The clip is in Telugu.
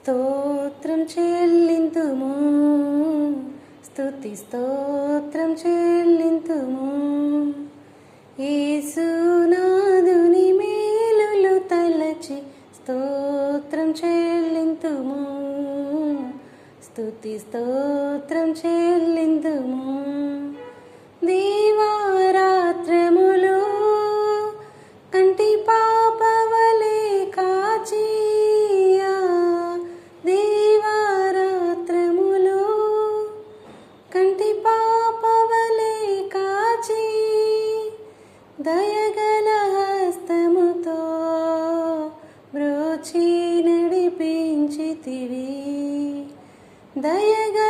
స్తోత్రం చెల్లింతుము, స్తుతి స్తోత్రం చెల్లింతుము. యేసునాథుని మేలులు తలచి స్తోత్రం చెల్లింతుము, స్తుతి స్తోత్రం చెల్లింతుము. దీవారాత్రములు కంటి పాపవలే కాచియా, దీవారాత్రములు కంటి పాపవలే కాచి దయగల హస్తముతో బ్రోచి నడిపించితివి, దయగల